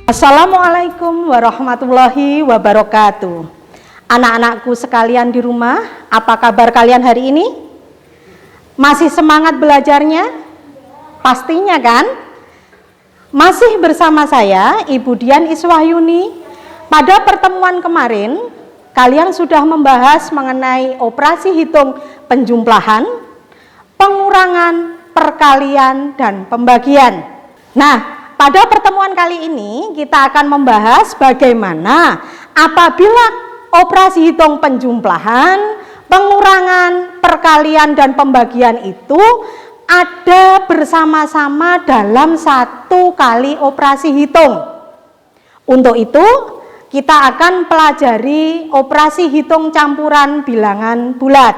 Assalamualaikum warahmatullahi wabarakatuh. Anak-anakku sekalian di rumah, apa kabar kalian hari ini? Masih semangat belajarnya? Pastinya kan? Masih bersama saya, Ibu Dian Iswahyuni. Pada pertemuan kemarin, kalian sudah membahas mengenai operasi hitung penjumlahan, pengurangan, perkalian, dan pembagian. Nah, pada pertemuan kali ini kita akan membahas bagaimana apabila operasi hitung penjumlahan, pengurangan, perkalian, dan pembagian itu ada bersama-sama dalam satu kali operasi hitung. Untuk itu kita akan pelajari operasi hitung campuran bilangan bulat.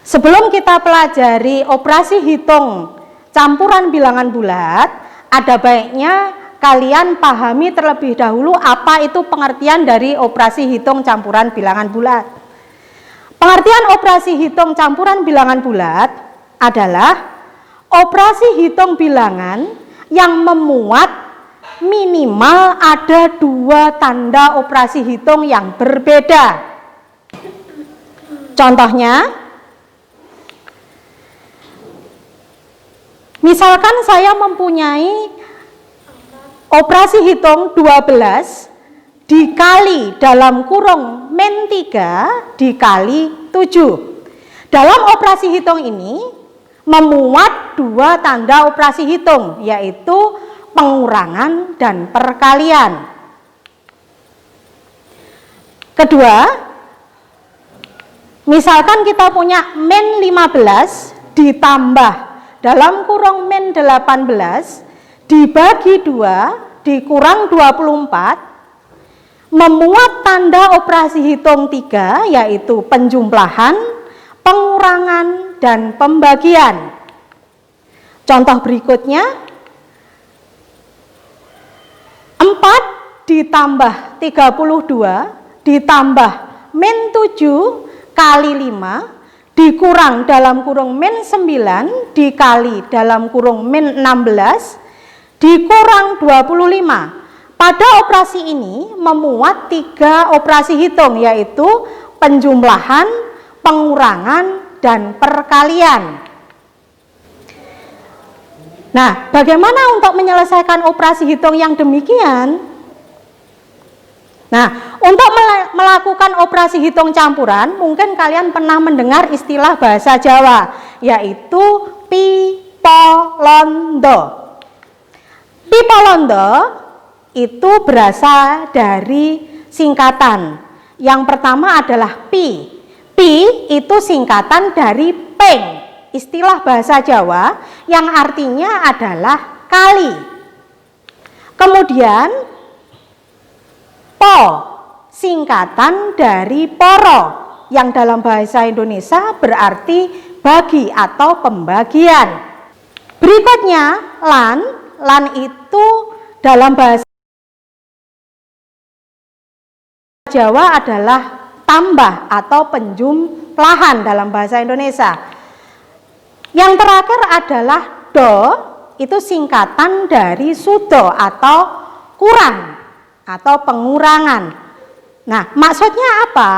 Sebelum kita pelajari operasi hitung campuran bilangan bulat, ada baiknya kalian pahami terlebih dahulu apa itu pengertian dari operasi hitung campuran bilangan bulat. Pengertian operasi hitung campuran bilangan bulat adalah operasi hitung bilangan yang memuat minimal ada dua tanda operasi hitung yang berbeda. Contohnya, misalkan saya mempunyai operasi hitung 12 dikali dalam kurung min 3 dikali 7. Dalam operasi hitung ini memuat dua tanda operasi hitung, yaitu pengurangan dan perkalian. Kedua, misalkan kita punya min 15 ditambah dalam kurung min 18 dibagi 2 dikurang 24 memuat tanda operasi hitung 3, yaitu penjumlahan, pengurangan, dan pembagian. Contoh berikutnya, 4 ditambah 32 ditambah min 7 kali 5 dikurang dalam kurung min 9 dikali dalam kurung min 16 dikurang 25. Pada operasi ini memuat 3 operasi hitung, yaitu penjumlahan, pengurangan, dan perkalian. Nah, bagaimana untuk menyelesaikan operasi hitung yang demikian? Nah, untuk melakukan operasi hitung campuran, mungkin kalian pernah mendengar istilah bahasa Jawa, yaitu pipolondo. Pipolondo itu berasal dari singkatan. Yang pertama adalah pi. Pi itu singkatan dari peng, istilah bahasa Jawa yang artinya adalah kali. Kemudian po, singkatan dari poro, yang dalam bahasa Indonesia berarti bagi atau pembagian. Berikutnya lan. Lan itu dalam bahasa Jawa adalah tambah atau penjumlahan dalam bahasa Indonesia. Yang terakhir adalah do, itu singkatan dari sudo atau kurang atau pengurangan. Nah, maksudnya apa?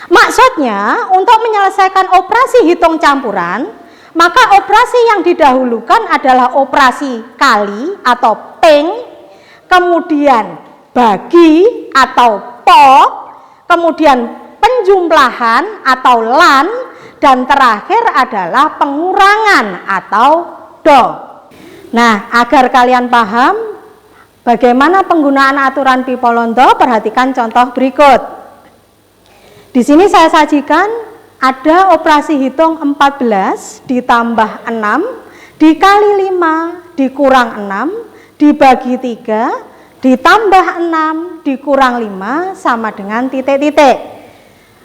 Maksudnya untuk menyelesaikan operasi hitung campuran, maka operasi yang didahulukan adalah operasi kali atau peng, kemudian bagi atau po, kemudian penjumlahan atau lan, dan terakhir adalah pengurangan atau do. Nah, agar kalian paham bagaimana penggunaan aturan pipolondo, perhatikan contoh berikut. Di sini saya sajikan ada operasi hitung 14 ditambah 6 dikali 5 dikurang 6 dibagi 3 ditambah 6 dikurang 5 sama dengan titik-titik.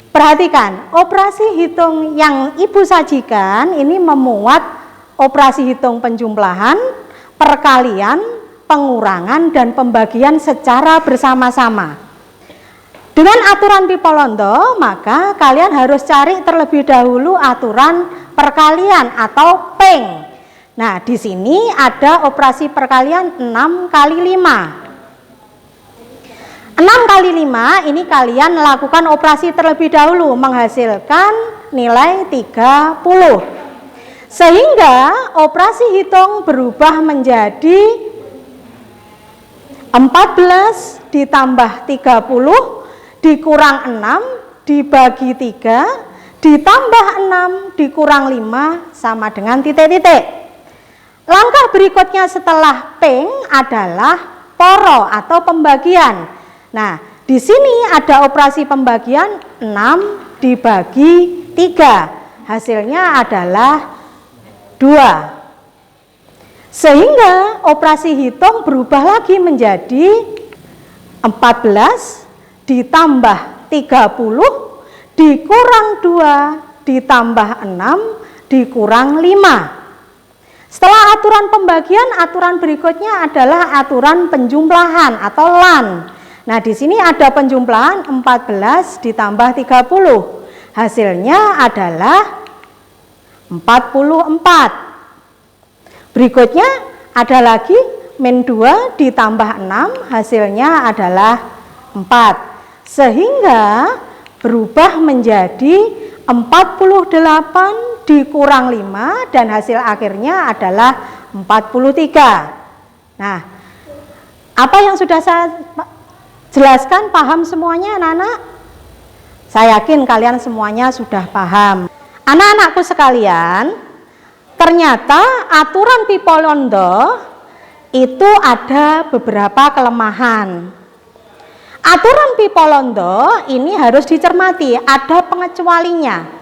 Perhatikan, operasi hitung yang Ibu sajikan ini memuat operasi hitung penjumlahan, perkalian, pengurangan, dan pembagian secara bersama-sama. Dengan aturan pipolondo, maka kalian harus cari terlebih dahulu aturan perkalian atau peng. Nah, di sini ada operasi perkalian 6 kali 5. 6 kali 5 ini kalian melakukan operasi terlebih dahulu menghasilkan nilai 30. Sehingga operasi hitung berubah menjadi 14 ditambah 30 dikurang 6 dibagi 3 ditambah 6 dikurang 5 sama dengan titik-titik. Langkah berikutnya setelah ping adalah poro atau pembagian. Nah, di sini ada operasi pembagian 6 dibagi 3. Hasilnya adalah 2. Sehingga operasi hitung berubah lagi menjadi 14 ditambah 30 dikurang 2 ditambah 6 dikurang 5. Setelah aturan pembagian, aturan berikutnya adalah aturan penjumlahan atau LAN. Nah, di sini ada penjumlahan 14 ditambah 30. Hasilnya adalah 44. Berikutnya ada lagi min 2 ditambah 6, hasilnya adalah 4. Sehingga berubah menjadi 48 dikurang 5 dan hasil akhirnya adalah 43. Nah, apa yang sudah saya jelaskan paham semuanya anak-anak? Saya yakin kalian semuanya sudah paham. Anak-anakku sekalian, ternyata aturan Pipolondo itu ada beberapa kelemahan. Aturan Pipolondo ini harus dicermati, ada pengecualinya.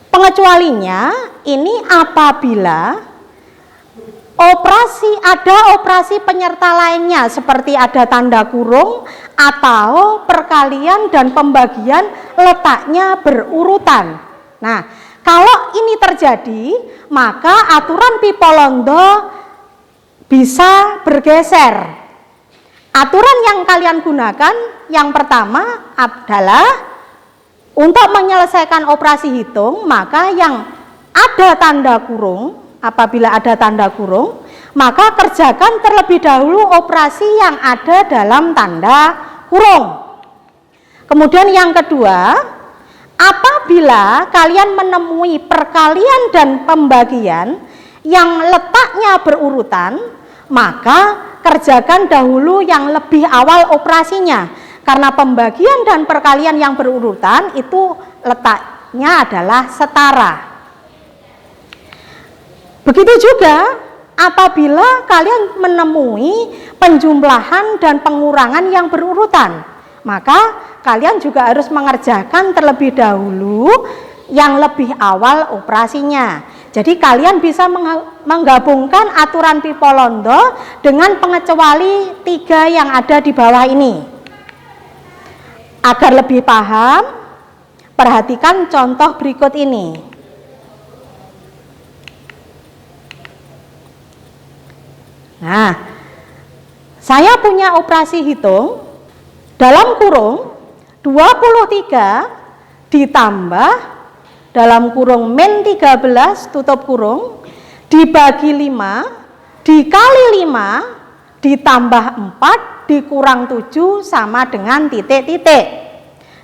Pengecualinya ini apabila ada operasi penyerta lainnya seperti ada tanda kurung atau perkalian dan pembagian letaknya berurutan. Nah, kalau ini terjadi, maka aturan Pipolondo bisa bergeser. Aturan yang kalian gunakan yang pertama adalah untuk menyelesaikan operasi hitung, maka yang ada tanda kurung, apabila ada tanda kurung, maka kerjakan terlebih dahulu operasi yang ada dalam tanda kurung. Kemudian yang kedua, apabila kalian menemui perkalian dan pembagian yang letaknya berurutan, maka kerjakan dahulu yang lebih awal operasinya. Karena pembagian dan perkalian yang berurutan itu letaknya adalah setara. Begitu juga apabila kalian menemui penjumlahan dan pengurangan yang berurutan, maka kalian juga harus mengerjakan terlebih dahulu yang lebih awal operasinya. Jadi kalian bisa menggabungkan aturan Pipolondo dengan pengecuali 3 yang ada di bawah ini. Agar lebih paham, perhatikan contoh berikut ini. Nah, saya punya operasi hitung dalam kurung 23 ditambah dalam kurung min 13 tutup kurung dibagi 5 dikali 5 ditambah 4 dikurang 7 sama dengan titik-titik.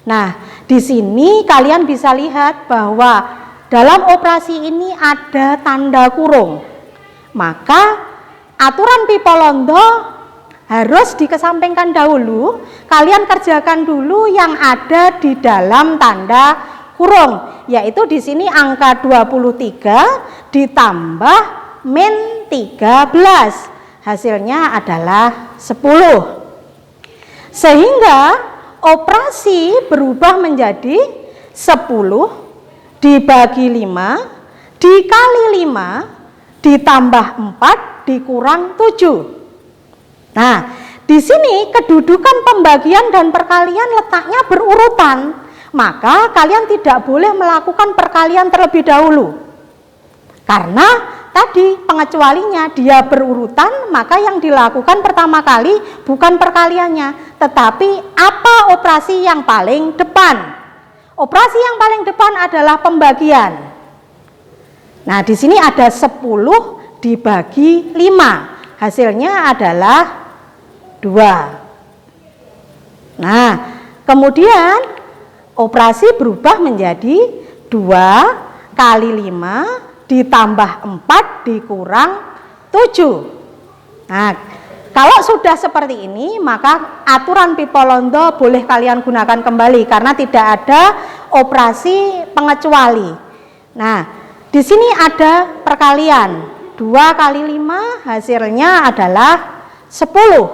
Nah, di sini kalian bisa lihat bahwa dalam operasi ini ada tanda kurung. Maka aturan Pipolondo harus dikesampingkan dahulu. Kalian kerjakan dulu yang ada di dalam tanda kurung, yaitu di sini angka 23 ditambah min 13. Hasilnya adalah 10. Sehingga operasi berubah menjadi 10 dibagi 5 dikali 5 ditambah 4 dikurang 7. Nah, di sini kedudukan pembagian dan perkalian letaknya berurutan. Maka kalian tidak boleh melakukan perkalian terlebih dahulu. Karena tadi pengecualinya dia berurutan, maka yang dilakukan pertama kali bukan perkaliannya, tetapi apa operasi yang paling depan. Operasi yang paling depan adalah pembagian. Nah, di sini ada 10 dibagi 5. Hasilnya adalah 2. Nah, kemudian operasi berubah menjadi 2 kali 5 ditambah 4 dikurang 7. Nah, kalau sudah seperti ini, maka aturan Pipolondo boleh kalian gunakan kembali karena tidak ada operasi pengecuali. Nah, di sini ada perkalian. 2 kali 5 hasilnya adalah 10.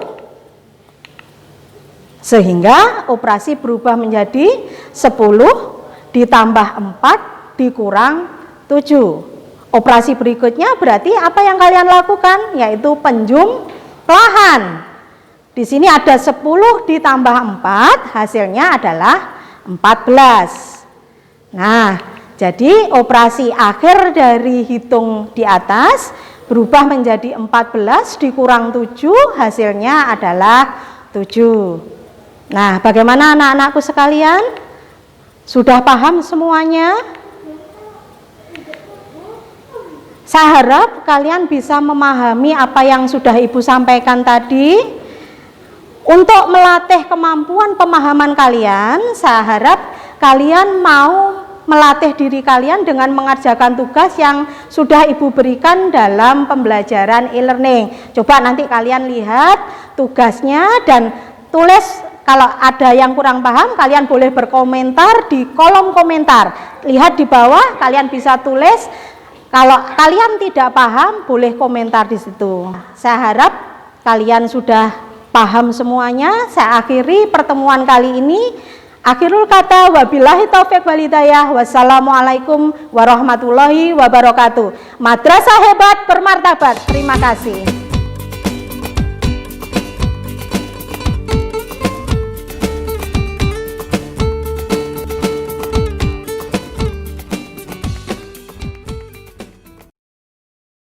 Sehingga operasi berubah menjadi 10 ditambah 4 dikurang 7. Operasi berikutnya berarti apa yang kalian lakukan? Yaitu penjumlahan. Di sini ada 10 ditambah 4, hasilnya adalah 14. Nah, jadi operasi akhir dari hitung di atas berubah menjadi 14 dikurang 7, hasilnya adalah 7. Nah, bagaimana anak-anakku sekalian? Sudah paham semuanya? Saya harap kalian bisa memahami apa yang sudah Ibu sampaikan tadi. Untuk melatih kemampuan pemahaman kalian, saya harap kalian mau melatih diri kalian dengan mengerjakan tugas yang sudah Ibu berikan dalam pembelajaran e-learning. Coba nanti kalian lihat tugasnya dan tulis. Kalau ada yang kurang paham, kalian boleh berkomentar di kolom komentar. Lihat di bawah, kalian bisa tulis. Kalau kalian tidak paham, boleh komentar di situ. Saya harap kalian sudah paham semuanya. Saya akhiri pertemuan kali ini. Akhirul kata, wabillahi taufiq wal hidayah. Wassalamualaikum warahmatullahi wabarakatuh. Madrasah hebat bermartabat. Terima kasih.